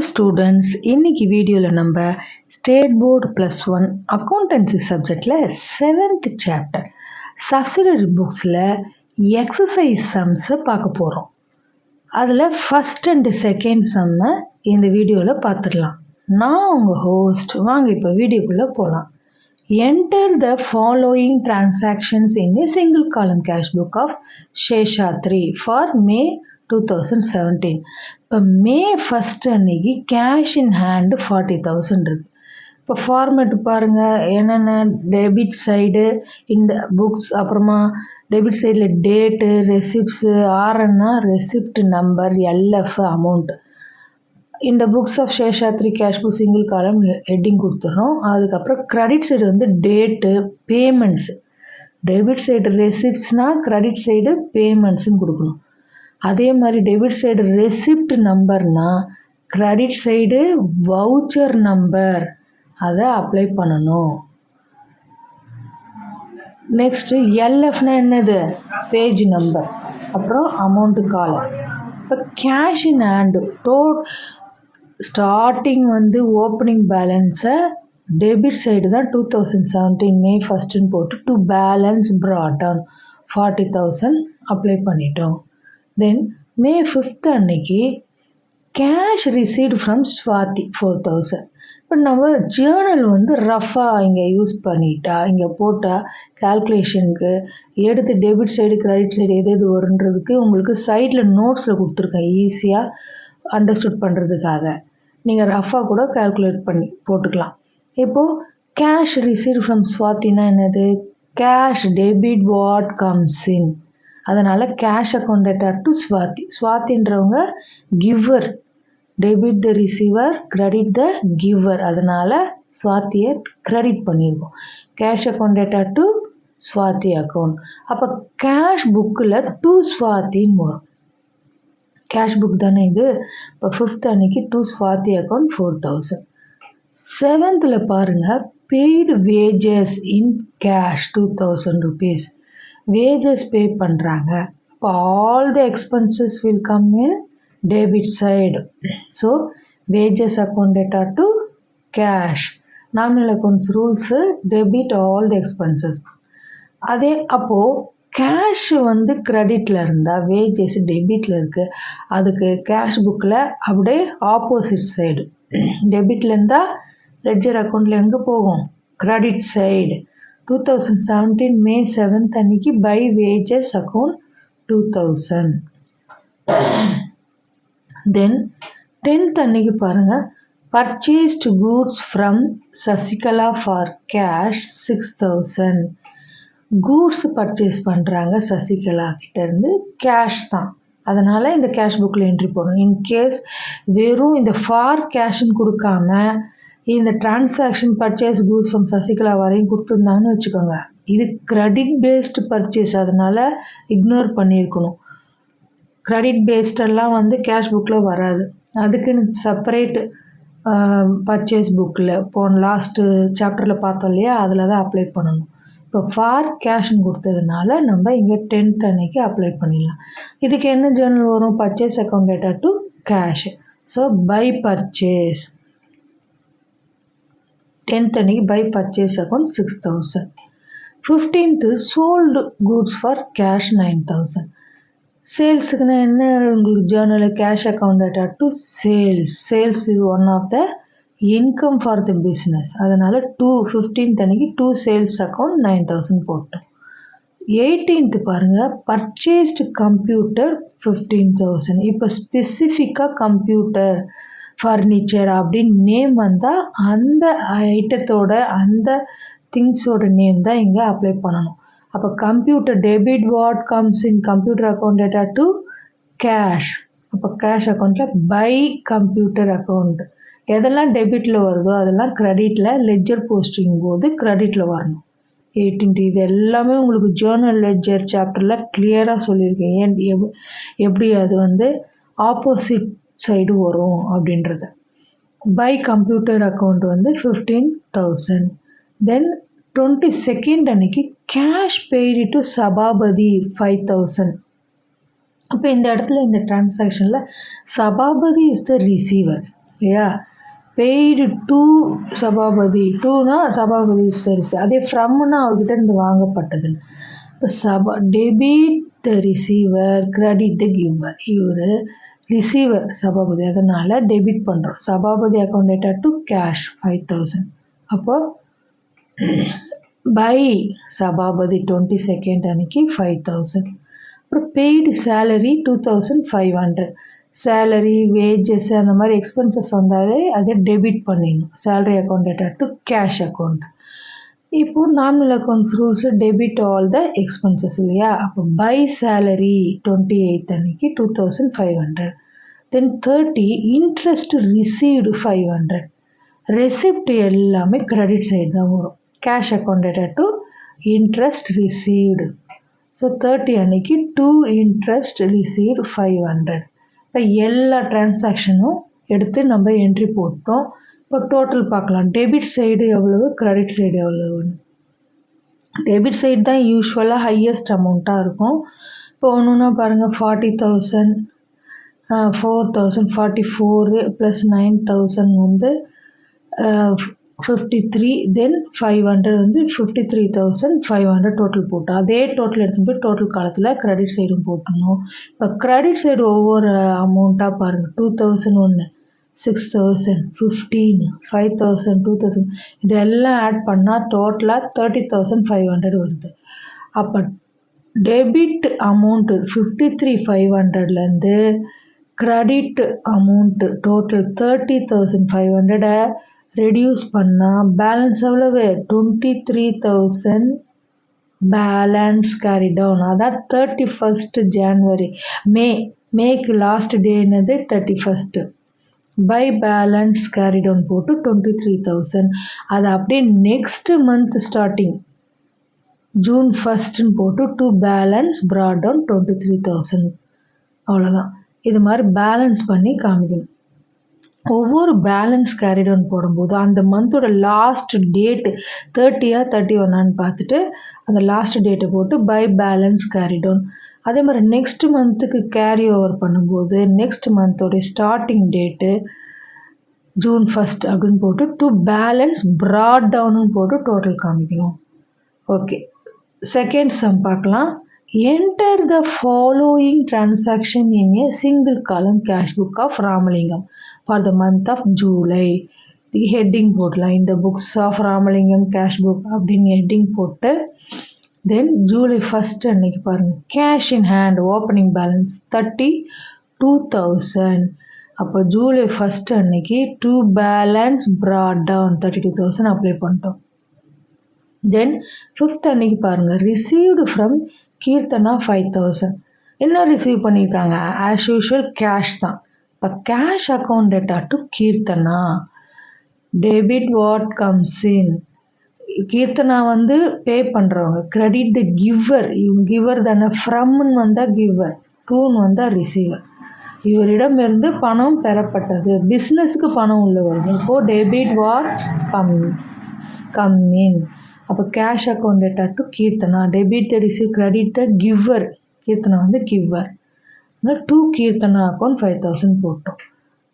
students, இன்னைக்கு வீடியோல நம்ம ஸ்டேட் போர்டு +1 அக்கௌண்டன்சி சப்ஜெக்ட்ல 7th சாப்டர் சப்சிடரி புக்ஸ்ல எக்ஸசைஸ் சம்ஸ் பார்க்க போறோம். அதுல ஃபர்ஸ்ட் அண்ட் செகண்ட் சம்ம இந்த வீடியோல பார்த்துடலாம். நான் உங்க ஹோஸ்ட். வாங்க இப்போ வீடியோக்குள்ள போலாம். Enter the following transactions in a single column cash book of Sheshatri for May 2017. இப்போ மே ஃபர்ஸ்ட் அன்னைக்கு கேஷ் இன் ஹேண்டு 40,000 இருக்கு. இப்போ ஃபார்மேட் பாருங்க, என்னென்ன டெபிட் சைடு இந்த புக்ஸ், அப்புறமா டெபிட் சைடில் டேட்டு, ரெசிப்ட்ஸு, ஆர்என்னா ரெசிப்ட் நம்பர், எல்எஃப் அமௌண்ட். இந்த books of Seshadri cash book single column heading கொடுத்துட்றோம். அதுக்கப்புறம் கிரெடிட் சைடு வந்து டேட்டு, பேமெண்ட்ஸ். டெபிட் சைடு ரெசிப்ட்ஸ்னால் கிரெடிட் சைடு பேமெண்ட்ஸுன்னு கொடுக்கணும். அதே மாதிரி டெபிட் சைடு ரெசிப்ட் நம்பர்னா கிரெடிட் சைடு வவுச்சர் நம்பர், அதை அப்ளை பண்ணணும். நெக்ஸ்ட் எல்எஃப்னா என்னது, பேஜ் நம்பர். அப்புறம் அமௌண்ட்டு காலம். இப்போ கேஷ் இன் ஹேண்டு ஸ்டார்டிங் வந்து ஓப்பனிங் பேலன்ஸை டெபிட் சைடு தான் 2017 மே ஃபஸ்ட்டுன்னு போட்டு to balance brought down 40,000 apply பண்ணிட்டோம். தென் மே 5th அன்னைக்கு கேஷ் ரிசீவ்டு ஃப்ரம் ஸ்வாதி 4,000. இப்போ நம்ம ஜேர்னல் வந்து ரஃபாக இங்கே யூஸ் பண்ணிட்டா, இங்கே போட்டால் கால்குலேஷனுக்கு எடுத்து டெபிட் சைடு கிரெடிட் சைடு எது எது வருன்றதுக்கு உங்களுக்கு சைடில் நோட்ஸில் கொடுத்துருக்கேன், ஈஸியாக அண்டர்ஸ்டுட் பண்ணுறதுக்காக. நீங்கள் ரஃபாக கூட கால்குலேட் பண்ணி போட்டுக்கலாம். இப்போது கேஷ் ரிசீவ்டு ஃப்ரம் ஸ்வாத்தினா என்னது, cash debit what comes in. அதனால் cash account debtor to Swathi. ஸ்வாதின்றவங்க giver, debit the receiver, credit the giver. அதனால் ஸ்வாத்தியை கிரெடிட் பண்ணியிருக்கோம். Cash account debtor to Swathi account. அப்போ கேஷ் புக்கில் டு ஸ்வாத்தின்னு வரும். கேஷ் புக் தானே இது. இப்போ 5th அன்னைக்கு டு ஸ்வாதி அக்கௌண்ட் 4,000. 7th பாருங்கள், paid wages in cash 2,000 rupees. Wages pay பண்ணுறாங்க. இப்போ all the expenses will come in debit side. So wages account debtor to cash. Nominal accounts rules debit all the expenses. அதே அப்போது cash வந்து கிரெடிட்டில் இருந்தால் wages டெபிட்டில் இருக்குது. அதுக்கு cash புக்கில் அப்படியே ஆப்போசிட் சைடு. டெபிட்டில் இருந்தால் லெட்ஜர் அக்கௌண்ட்டில் எங்கே போகும், கிரெடிட் சைடு. 2017 மே 7th அன்னைக்கு by wages account 2,000. Then 10th அன்னைக்கு பாருங்கள், purchased goods from Sasikala for cash 6,000. Goods purchase பண்ணுறாங்க சசிகலா கிட்டேருந்து, கேஷ் தான். அதனால் இந்த கேஷ் புக்கில் என்ட்ரி போடணும். இன்கேஸ் வெறும் இந்த ஃபார் கேஷ்ன்னு கொடுக்காம இந்த transaction purchase goods from Sasikala வரையும் கொடுத்துருந்தாங்கன்னு வச்சுக்கோங்க, இது கிரெடிட் பேஸ்டு பர்ச்சேஸ், அதனால் இக்னோர் பண்ணியிருக்கணும். கிரெடிட் பேஸ்டெல்லாம் வந்து கேஷ் புக்கில் வராது. அதுக்குன்னு செப்பரேட் பர்ச்சேஸ் புக்கில் போன லாஸ்ட்டு சாப்டரில் பார்த்தோம் இல்லையா, அதில் தான் அப்ளை பண்ணணும். இப்போ ஃபார் கேஷ்ன்னு கொடுத்ததுனால நம்ம இங்கே 10th அன்னைக்கு அப்ளை பண்ணிடலாம். இதுக்கு என்ன ஜேர்னல் வரும், purchase account debtor to cash. So by purchase 10th அன்னைக்கு by purchase account 6,000. 15th sold goods for cash 9,000. சேல்ஸுக்குன்னா என்ன உங்களுக்கு journal, cash account debtor to sales. Sales is one of the income for the business. அதனால் 15th அன்னைக்கு two sales account 9,000 போட்டோம். 18th பாருங்கள், purchased computer 15,000. இப்போ ஸ்பெசிஃபிக்காக கம்ப்யூட்டர், ஃபர்னிச்சர் அப்படின்னு நேம் வந்தால் அந்த ஐட்டத்தோட அந்த திங்ஸோட நேம் தான் இங்கே அப்ளை பண்ணணும். அப்போ computer debit what comes in computer account debtor to cash. அப்போ கேஷ் அக்கௌண்ட்டில் பை கம்ப்யூட்டர் அக்கௌண்ட். எதெல்லாம் டெபிட்டில் வருதோ அதெல்லாம் கிரெடிட்டில் லெட்ஜர் போஸ்டிங் போது கிரெடிட்டில் வரணும். 18th இது எல்லாமே உங்களுக்கு ஜேர்னல் லெட்ஜர் சாப்டரில் கிளியராக சொல்லியிருக்கேன். எப்படி அது வந்து ஆப்போசிட் சைடு வரும் அப்படின்றத. பை கம்ப்யூட்டர் அக்கௌண்ட் வந்து 15,000. தென் 22nd அன்னைக்கு கேஷ் பெய்டு டு சபாபதி 5,000. அப்போ இந்த இடத்துல இந்த டிரான்சாக்ஷனில் சபாபதி இஸ் த ரிசீவர். இல்லையா? பெய்டு டு சபாபதி, டூனா சபாபதி பெருசு, அதே ஃப்ரம்னா அவர்கிட்ட இருந்து வாங்கப்பட்டது. இப்போ debit the receiver, credit the giver. இவர் ரிசீவர் சபாபதி, அதனால் டெபிட் பண்ணுறோம். Sabapathi account debtor to cash 5000. அப்போ பை சபாபதி 22nd அன்னைக்கு 5000. அப்புறம் பெய்டு சேலரி 2500. சேலரி, வேஜஸ் அந்த மாதிரி எக்ஸ்பென்சஸ் வந்தாலே அதை டெபிட் பண்ணிடணும். Salary account debtor to cash account. இப்போ normal accounts rules debit all the expenses இல்லையா? அப்போ பை சேலரி 28th அன்னைக்கு 2500. Then 30 interest received 500. ரெசிப்ட் எல்லாமே கிரெடிட் சைடு தான் வரும். Cash account debtor to interest received. So 30 அன்னைக்கு 2 இன்ட்ரெஸ்ட் ரிசீவ்டு 500. இப்போ எல்லா டிரான்சாக்ஷனும் எடுத்து நம்ம என்ட்ரி போட்டோம். இப்போ டோட்டல் பார்க்கலாம். டெபிட் சைடு எவ்வளவு, கிரெடிட் சைடு எவ்வளவுன்னு. டெபிட் சைடு தான் யூஸ்வலாக ஹையஸ்ட் அமௌண்ட்டாக இருக்கும். இப்போ ஒன்றுன்னா பாருங்கள், 40,000, 4,000, 44 ப்ளஸ் 9,000 வந்து 53, தென் 500 வந்து 53,500 டோட்டல் போட்டோம். அதே டோட்டல் எடுத்துகிட்டு போய் டோட்டல் காலத்தில் கிரெடிட் சைடும் போட்டணும். இப்போ கிரெடிட் சைடு ஒவ்வொரு அமௌண்ட்டாக பாருங்கள். 2,001, 6,000, 15, 5,000, 2,000 இதெல்லாம் ஆட் பண்ணால் டோட்டலாக 30,500 வருது. அப்போ டெபிட் அமௌண்ட்டு 53,500லேருந்து கிரெடிட் அமௌண்ட்டு டோட்டல் 30,500 ரெடியூஸ் பண்ணால் பேலன்ஸ் எவ்வளவு? 23,000 பேலன்ஸ் கேரி டவுன். அதான் 31st January. மேக்கு லாஸ்ட் டே என்னது? 31st. By balance carry down போட்டு 23,000. அது அப்படியே next month starting June 1st போட்டு டு பேலன்ஸ் ப்ராட் டவுன் 23,000. அவ்வளோதான். இது மாதிரி பேலன்ஸ் பண்ணி காமிக்கணும். ஒவ்வொரு பேலன்ஸ் கேரி டவுன் போடும்போது அந்த மந்தோட லாஸ்ட் டேட்டு 30 31 பார்த்துட்டு அந்த லாஸ்ட் டேட்டை போட்டு பை பேலன்ஸ் கேரி டவுன். அதே மாதிரி நெக்ஸ்ட் மந்த்துக்கு கேரி ஓவர் பண்ணும்போது நெக்ஸ்ட் மந்தோடைய ஸ்டார்டிங் டேட்டு June 1st அப்படின்னு போட்டு டு பேலன்ஸ் ப்ராட் டவுன்னு போட்டு டோட்டல் காமிக்கணும். ஓகே, செகண்ட் சம் பார்க்கலாம். Enter the following transaction in a single column cash book of Ramalingam for the month of July. Heading போடலாம். இந்த books of Ramalingam cash book அப்படின்னு heading போட்டு then July 1st அன்னைக்கு பாருங்கள், cash in hand opening balance 32,000. அப்போ July 1st அன்னைக்கு to balance brought down 32,000 apply பண்ணிட்டோம். Then 5th அன்னைக்கு பாருங்கள், ரிசீவ்டு ஃப்ரம் கீர்த்தனா 5,000. என்ன ரிசீவ் பண்ணியிருக்காங்க? ஆஸ் யூஷுவல் கேஷ் தான். இப்போ cash account debtor to Keerthana, debit what comes இன். கீர்த்தனா வந்து பே பண்ணுறவங்க, கிரெடிட் த கிவர். இவங்க கிவர் தானே. ஃப்ரம்னு வந்தால் கிவர், டூன்னு வந்தால் ரிசீவர். இவரிடமிருந்து பணம் பெறப்பட்டது, பிஸ்னஸுக்கு பணம் உள்ள வருது. இப்போது டெபிட் வாட் கம் இன். அப்போ cash account debtor to Keerthana, debit the receive, credit the giver. Keerthana வந்து கிவர், டு கீர்த்தனா அக்கௌண்ட் 5,000 போட்டோம்.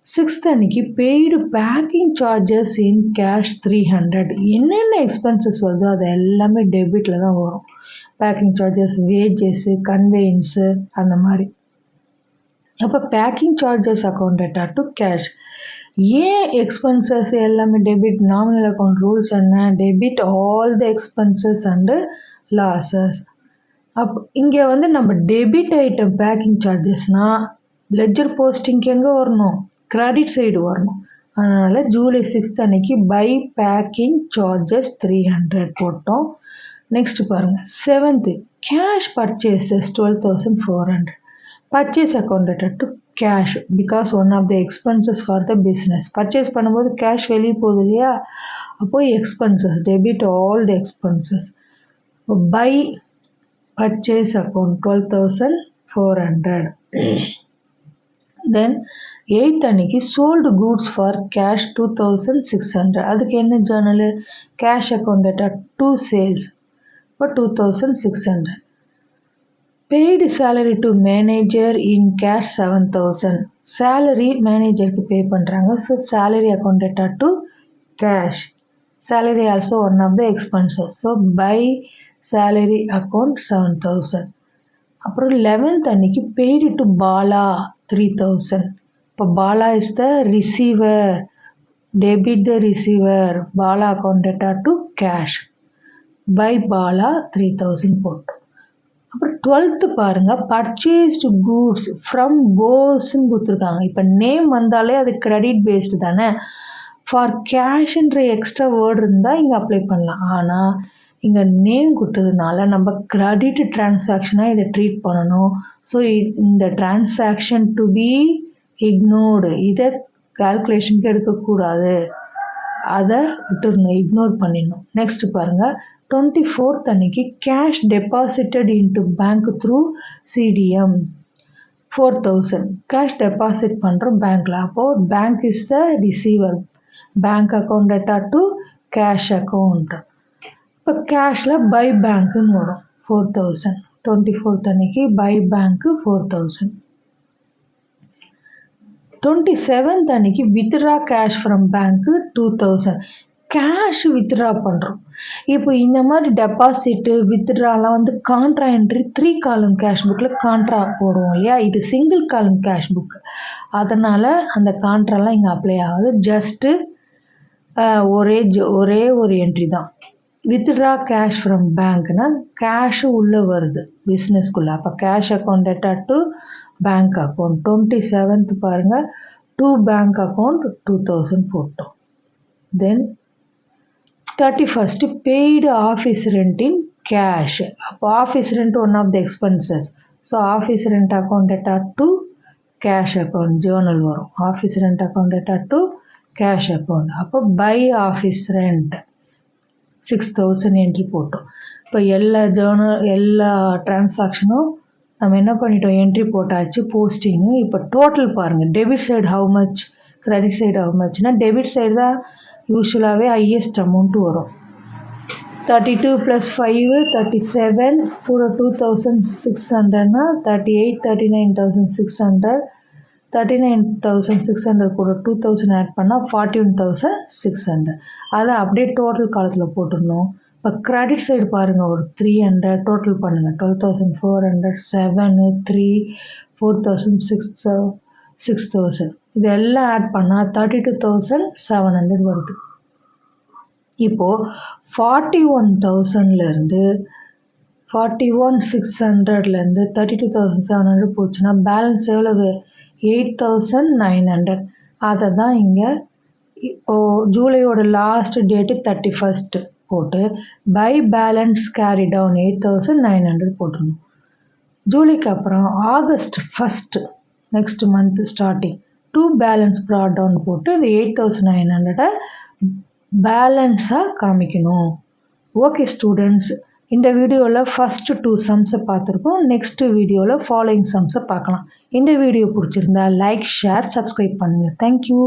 6th அன்னைக்கு paid packing charges in cash 300. என்னென்ன எக்ஸ்பென்சஸ் வருதோ அது எல்லாமே டெபிட்டில் தான் வரும். பேக்கிங் சார்ஜஸ், வேஜஸ்ஸு, கன்வேயன்ஸு அந்த மாதிரி. அப்போ packing charges account debtor to cash. ஏன் எக்ஸ்பென்சஸ் எல்லாமே டெபிட்? நாமினல் அக்கௌண்ட் ரூல்ஸ் என்ன? Debit all the expenses and losses. அப்போ இங்கே வந்து நம்ம டெபிட் ஐட்டம் பேக்கிங் சார்ஜஸ்னால் லெட்ஜர் போஸ்டிங்க்கு எங்கே வரணும்? கிரெடிட் சைடு வரணும். அதனால் July 6th அன்னைக்கு பை பேக்கிங் சார்ஜஸ் 300 போட்டோம். நெக்ஸ்ட் பாருங்கள், 7th cash purchases 12,400. Purchase account debtor to cash because one of the expenses for the business. Purchase பண்ணும்போது கேஷ் வெளியே போகுது இல்லையா? அப்போது expenses, debit all the expenses. By purchase account 12,400. Then 8th அன்னைக்கு sold goods for cash 2,600. அதுக்கு என்ன journal? Cash account debtor to sales. இப்போ 2,600. paid salary to manager in cash 7,000. Salary managerக்கு pay பண்ணுறாங்க. So salary account data to cash. Salary also one of the expenses. So by salary account 7,000. அப்புறம் 11th அன்னைக்கு paid to Bala 3,000. இப்போ Bala is the receiver. Debit the receiver. Bala account data to cash. By Bala 3,000 போட்டோம். அப்புறம் 12th பாருங்க purchased goods from போஸ்ன்னு கொடுத்துருக்காங்க. இப்போ name வந்தாலே அது கிரெடிட் பேஸ்டு தானே. ஃபார் கேஷ்ன்ற எக்ஸ்ட்ரா வேர்டு இருந்தால் இங்கே அப்ளை பண்ணலாம். ஆனால் இங்கே நேம் கொடுத்ததுனால நம்ம கிரெடிட் டிரான்சாக்ஷனாக இதை ட்ரீட் பண்ணணும். ஸோ இந்த டிரான்சாக்ஷன் டு பி இக்னோர்டு. இதை கால்குலேஷனுக்கு எடுக்கக்கூடாது, அதை விட்டுடணும், இக்னோர் பண்ணிடணும். நெக்ஸ்ட் பாருங்கள் 24th அன்னைக்கு cash deposited into bank through CTM 4,000 cash deposit பண்ணுறோம் பேங்க்கில். அப்போது bank is the receiver. Bank account debtor to cash account. இப்போ கேஷில் பை பேங்க்குன்னு வரும் 4,000. 24th அன்னைக்கு பை பேங்க்கு 4,000. 27th அன்னைக்கு withdraw cash from bank 2,000. Cash withdraw பண்ணுறோம். இப்போ இந்த மாதிரி டெபாசிட்டு வித்ட்ராலாம் வந்து கான்ட்ரா என்ட்ரி 3 காலம் கேஷ் புக்கில் கான்ட்ரா போடுவோம் இல்லையா. இது சிங்கிள் காலம் கேஷ் புக், அதனால் அந்த கான்ட்ராலாம் இங்கே அப்ளை ஆகுது. ஜஸ்ட்டு ஒரே ஒரு என்ட்ரி தான். வித்ட்ரா கேஷ் ஃப்ரம் பேங்க்னா கேஷு உள்ளே வருது பிஸ்னஸ்க்குள்ளே. அப்போ cash account debtor to bank account. 27th பாருங்கள் டு பேங்க் அக்கௌண்ட் 2,000 போட்டோம். Then 31st paid office rent in cash. அப்போ office rent one of the expenses. So office rent account debtor to cash account journal வரும். Office rent account debtor to cash account. அப்போ by office rent 6,000 entry போட்டோம். இப்போ எல்லா டிரான்சாக்ஷனும் நம்ம என்ன பண்ணிட்டோம், entry போட்டாச்சு, போஸ்டிங்கு. இப்போ டோட்டல் பாருங்கள். Debit side how much, credit side how மச்னா டெபிட் சைடு தான் யூஸ்வலாகவே ஹையஸ்ட் அமௌண்ட்டு வரும். 32 + 5 37 கூட 2,600னா 38 39,600. 39,600 கூட 2,000 ஆட் பண்ணால் 41,600. அதை அப்படியே டோட்டல் காலத்தில் போட்டுடணும். இப்போ கிரெடிட் சைடு பாருங்கள் ஒரு 300 டோட்டல் பண்ணுங்கள். 12,400 7 3 4,000 6,000 இதெல்லாம் ஆட் பண்ணால் 32,700 வருது. இப்போது 41,000லேருந்து 41,600லேருந்து 32,700 போச்சுன்னா பேலன்ஸ் எவ்வளவு, 8,900. அதை தான் இங்கே இப்போது ஜூலையோட லாஸ்ட் டேட்டு 31st போட்டு பை பேலன்ஸ் கேரி டவுன் 8,900 போட்டுடணும். ஜூலைக்கு அப்புறம் August 1st next month starting to balance brought down போட்டு இந்த 8,900 பேலன்ஸாக காமிக்கணும். ஓகே ஸ்டூடெண்ட்ஸ், இந்த வீடியோவில் ஃபஸ்ட்டு 2 சம்ஸை பார்த்துருக்கோம். நெக்ஸ்ட் வீடியோவில் ஃபாலோயிங் சம்ஸை பார்க்கலாம். இந்த வீடியோ பிடிச்சிருந்தா லைக், ஷேர், சப்ஸ்கிரைப் பண்ணுங்கள். தேங்க்யூ.